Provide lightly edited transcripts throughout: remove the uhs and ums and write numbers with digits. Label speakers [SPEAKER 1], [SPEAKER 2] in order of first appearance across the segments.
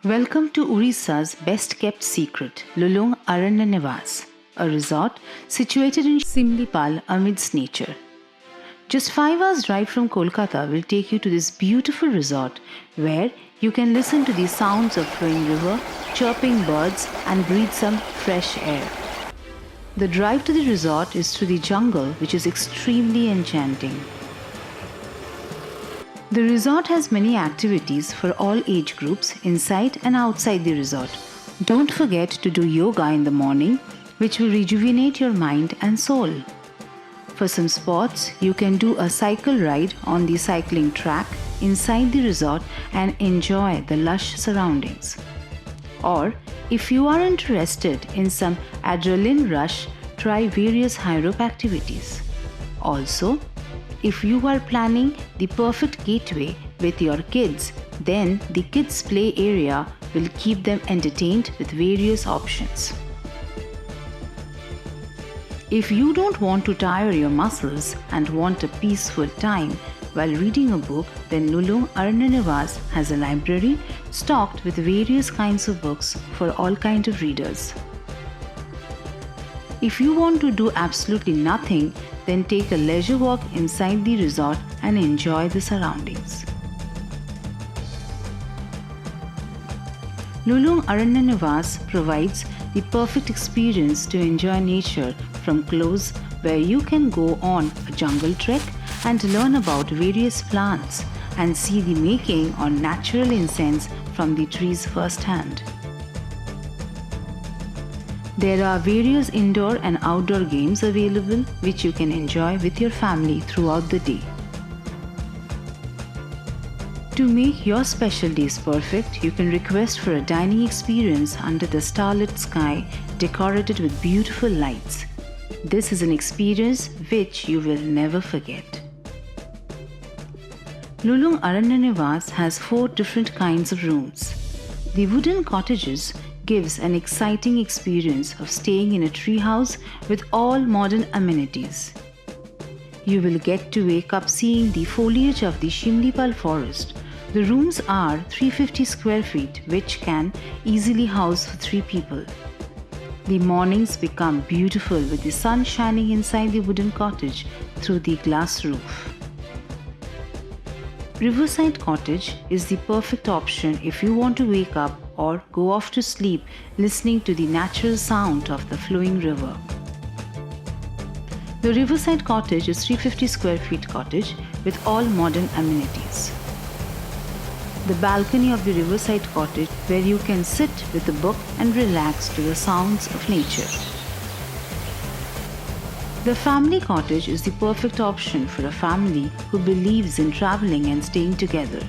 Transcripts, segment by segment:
[SPEAKER 1] Welcome to Urissa's best kept secret, Lulung Aranya Niwas, a resort situated in Simlipal amidst nature. Just 5 hours drive from Kolkata will take you to this beautiful resort where you can listen to the sounds of flowing river, chirping birds and breathe some fresh air. The drive to the resort is through the jungle, which is extremely enchanting. The resort has many activities for all age groups inside and outside the resort. Don't forget to do yoga in the morning, which will rejuvenate your mind and soul. For some sports, you can do a cycle ride on the cycling track inside the resort and enjoy the lush surroundings. Or, if you are interested in some adrenaline rush, try various high rope activities. Also, if you are planning the perfect gateway with your kids, then the kids' play area will keep them entertained with various options. If you don't want to tire your muscles and want a peaceful time while reading a book, then Lulung Aranya Niwas has a library stocked with various kinds of books for all kinds of readers. If you want to do absolutely nothing, then take a leisure walk inside the resort and enjoy the surroundings. Lulung Aranya Niwas provides the perfect experience to enjoy nature from close, where you can go on a jungle trek and learn about various plants and see the making of natural incense from the trees firsthand. There are various indoor and outdoor games available which you can enjoy with your family throughout the day. To make your special days perfect, you can request for a dining experience under the starlit sky decorated with beautiful lights. This is an experience which you will never forget. Lulung Aranya Niwas has 4 different kinds of rooms. The wooden cottages gives an exciting experience of staying in a tree house with all modern amenities. You will get to wake up seeing the foliage of the Simlipal forest. The rooms are 350 square feet, which can easily house 3 people. The mornings become beautiful with the sun shining inside the wooden cottage through the glass roof. Riverside Cottage is the perfect option if you want to wake up or go off to sleep listening to the natural sound of the flowing river. The Riverside Cottage is 350 square feet cottage with all modern amenities. The balcony of the Riverside Cottage where you can sit with a book and relax to the sounds of nature. The Family Cottage is the perfect option for a family who believes in traveling and staying together.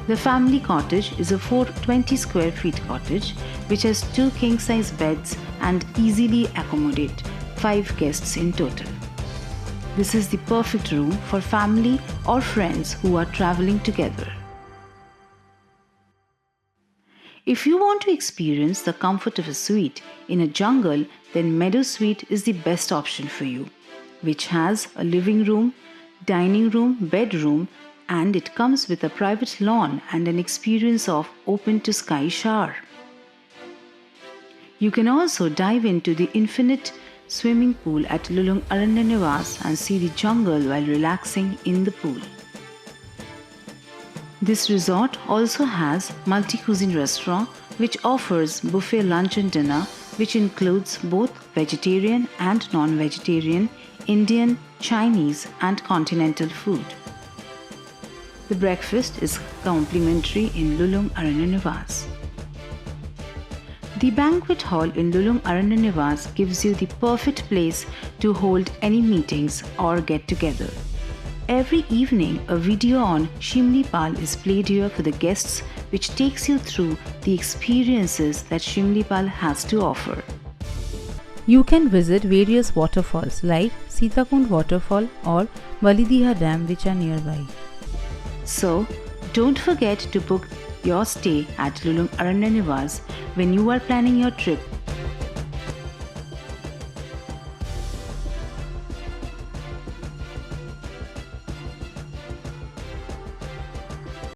[SPEAKER 1] The Family Cottage is a 420 square feet cottage which has 2 king-size beds and easily accommodate 5 guests in total. This is the perfect room for family or friends who are traveling together. If you want to experience the comfort of a suite in a jungle, then Meadow Suite is the best option for you, which has a living room, dining room, bedroom, and it comes with a private lawn and an experience of open-to-sky shower. You can also dive into the infinite swimming pool at Lulung Aranya Niwas and see the jungle while relaxing in the pool. This resort also has multi-cuisine restaurant which offers buffet lunch and dinner, which includes both vegetarian and non-vegetarian, Indian, Chinese and continental food. The breakfast is complimentary in Lulung Aranya Niwas. The banquet hall in Lulung Aranya Niwas gives you the perfect place to hold any meetings or get-together. Every evening, a video on Simlipal is played here for the guests, which takes you through the experiences that Simlipal has to offer. You can visit various waterfalls like Sitakund Waterfall or Balidiha Dam, which are nearby. So, don't forget to book your stay at Lulung Aranya Niwas when you are planning your trip